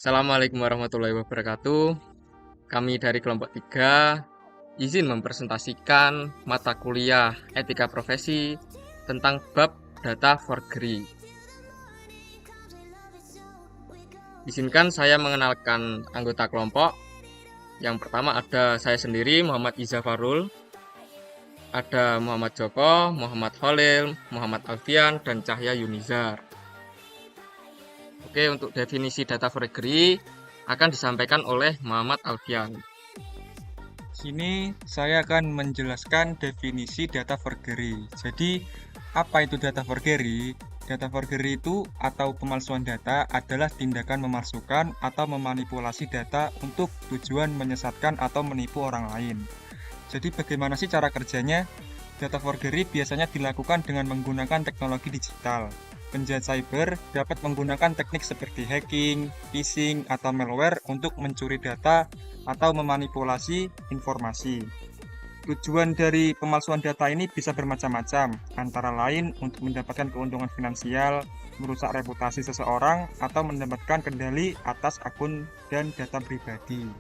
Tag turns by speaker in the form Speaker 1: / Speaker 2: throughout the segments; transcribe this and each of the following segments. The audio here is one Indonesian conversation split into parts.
Speaker 1: Assalamualaikum warahmatullahi wabarakatuh. Kami dari kelompok 3 izin mempresentasikan mata kuliah etika profesi tentang bab data forgery. Izinkan saya mengenalkan anggota kelompok. Yang pertama ada saya sendiri, Muhammad Iza Farul. Ada Muhammad Joko, Muhammad Khalil, Muhammad Alfian, dan Cahya Yunizar. Oke, untuk definisi data forgery akan disampaikan oleh Muhammad Alfian.
Speaker 2: Sini saya akan menjelaskan definisi data forgery. Jadi, apa itu data forgery? Data forgery itu atau pemalsuan data adalah tindakan memalsukan atau memanipulasi data untuk tujuan menyesatkan atau menipu orang lain. Jadi, bagaimana sih cara kerjanya? Data forgery biasanya dilakukan dengan menggunakan teknologi digital. Penjahat cyber dapat menggunakan teknik seperti hacking, phishing, atau malware untuk mencuri data atau memanipulasi informasi. Tujuan dari pemalsuan data ini bisa bermacam-macam, antara lain untuk mendapatkan keuntungan finansial, merusak reputasi seseorang, atau mendapatkan kendali atas akun dan data pribadi.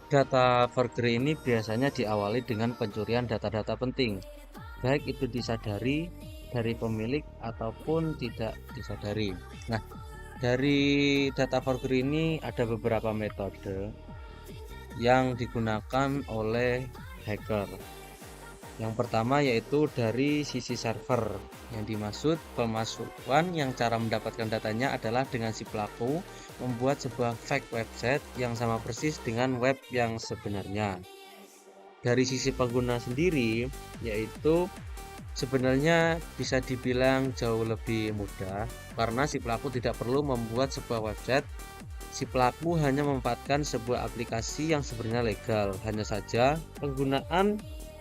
Speaker 3: Data forgery ini biasanya diawali dengan pencurian data-data penting, baik itu disadari dari pemilik ataupun tidak disadari. Nah, dari data forgery ini ada beberapa metode yang digunakan oleh hacker. Yang pertama yaitu dari sisi server. Yang dimaksud pemalsuan yang cara mendapatkan datanya adalah dengan si pelaku membuat sebuah fake website yang sama persis dengan web yang sebenarnya. Dari sisi pengguna sendiri, yaitu sebenarnya bisa dibilang jauh lebih mudah karena si pelaku tidak perlu membuat sebuah website. Si pelaku hanya memanfaatkan sebuah aplikasi yang sebenarnya legal, hanya saja penggunaan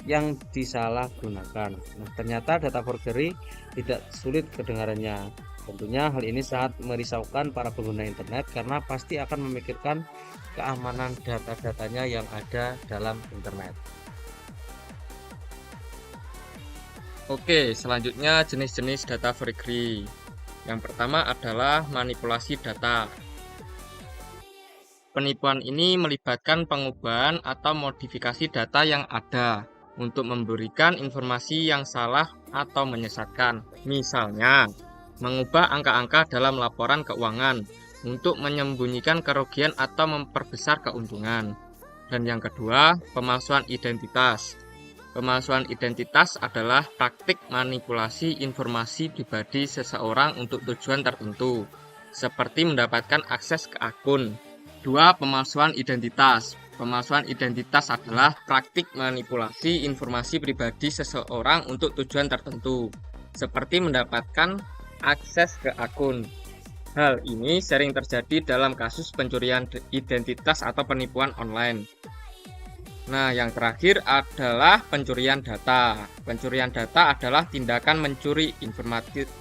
Speaker 3: yang disalahgunakan. Nah, ternyata data forgery tidak sulit kedengarannya. Tentunya hal ini sangat merisaukan para pengguna internet karena pasti akan memikirkan keamanan data-datanya yang ada dalam internet.
Speaker 1: Oke, selanjutnya jenis-jenis data forgery. Yang pertama adalah manipulasi data. Penipuan ini melibatkan pengubahan atau modifikasi data yang ada untuk memberikan informasi yang salah atau menyesatkan. Misalnya, mengubah angka-angka dalam laporan keuangan untuk menyembunyikan kerugian atau memperbesar keuntungan. Dan yang kedua, pemalsuan identitas. Pemalsuan identitas adalah praktik manipulasi informasi pribadi seseorang untuk tujuan tertentu, seperti mendapatkan akses ke akun. Dua, pemalsuan identitas. Pemalsuan identitas adalah praktik manipulasi informasi pribadi seseorang untuk tujuan tertentu, seperti mendapatkan akses ke akun. Hal ini sering terjadi dalam kasus pencurian identitas atau penipuan online. Nah, yang terakhir adalah pencurian data. Pencurian data adalah tindakan mencuri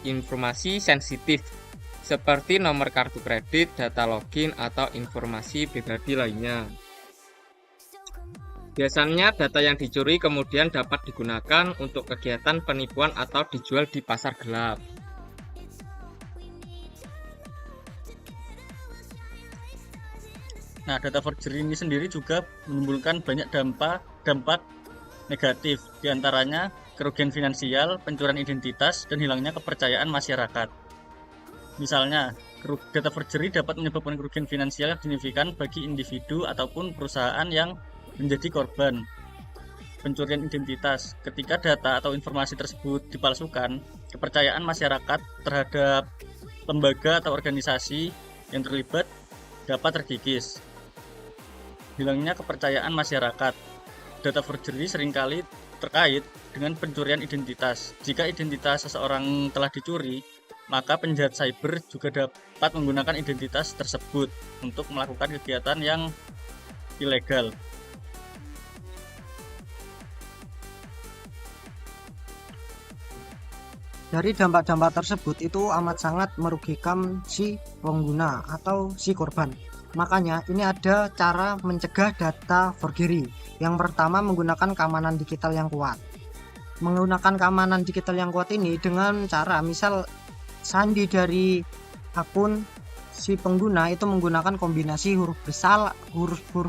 Speaker 1: informasi sensitif seperti nomor kartu kredit, data login, atau informasi pribadi lainnya. Biasanya data yang dicuri kemudian dapat digunakan untuk kegiatan penipuan atau dijual di pasar gelap.
Speaker 4: Nah, data forgery ini sendiri juga menimbulkan banyak dampak negatif, diantaranya kerugian finansial, pencurian identitas, dan hilangnya kepercayaan masyarakat. Misalnya, data forgery dapat menyebabkan kerugian finansial yang signifikan bagi individu ataupun perusahaan yang menjadi korban. Pencurian identitas, ketika data atau informasi tersebut dipalsukan, kepercayaan masyarakat terhadap lembaga atau organisasi yang terlibat dapat terkikis. Hilangnya kepercayaan masyarakat. Data forgery seringkali terkait dengan pencurian identitas. Jika identitas seseorang telah dicuri, maka penjahat cyber juga dapat menggunakan identitas tersebut untuk melakukan kegiatan yang ilegal.
Speaker 5: Dari dampak-dampak tersebut itu amat sangat merugikan si pengguna atau si korban. Makanya ini ada cara mencegah data forgery. Yang pertama, menggunakan keamanan digital yang kuat. menggunakan keamanan digital yang kuat ini dengan cara misal sandi dari akun si pengguna itu menggunakan kombinasi huruf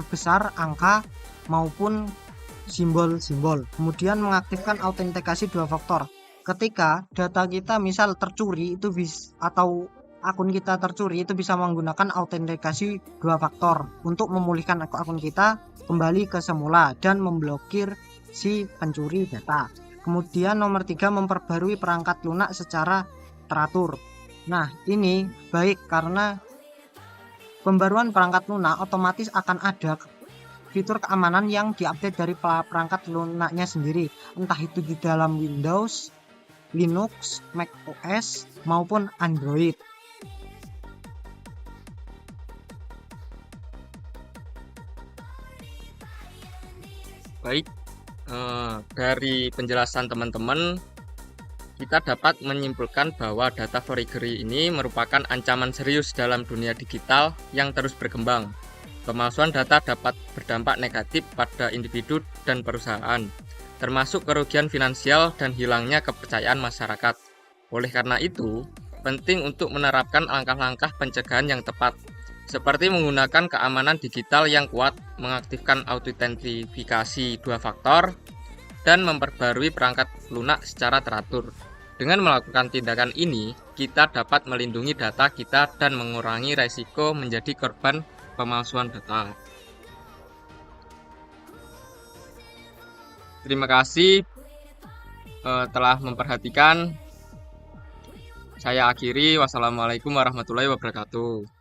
Speaker 5: besar, angka maupun simbol-simbol. Kemudian mengaktifkan autentikasi 2 faktor. Ketika data kita misal tercuri itu atau akun kita tercuri itu bisa menggunakan autentikasi 2 faktor untuk memulihkan akun kita kembali ke semula dan memblokir si pencuri data. Kemudian nomor 3, memperbarui perangkat lunak secara teratur. Nah, ini baik karena pembaruan perangkat lunak otomatis akan ada fitur keamanan yang diupdate dari perangkat lunaknya sendiri, entah itu di dalam Windows, Linux, Mac OS maupun Android.
Speaker 1: Baik, dari penjelasan teman-teman, kita dapat menyimpulkan bahwa data forgery ini merupakan ancaman serius dalam dunia digital yang terus berkembang. Pemalsuan data dapat berdampak negatif pada individu dan perusahaan, termasuk kerugian finansial dan hilangnya kepercayaan masyarakat. Oleh karena itu, penting untuk menerapkan langkah-langkah pencegahan yang tepat, seperti menggunakan keamanan digital yang kuat, mengaktifkan autentifikasi 2 faktor, dan memperbarui perangkat lunak secara teratur. Dengan melakukan tindakan ini, kita dapat melindungi data kita dan mengurangi risiko menjadi korban pemalsuan data. Terima kasih telah memperhatikan. Saya akhiri. Wassalamualaikum warahmatullahi wabarakatuh.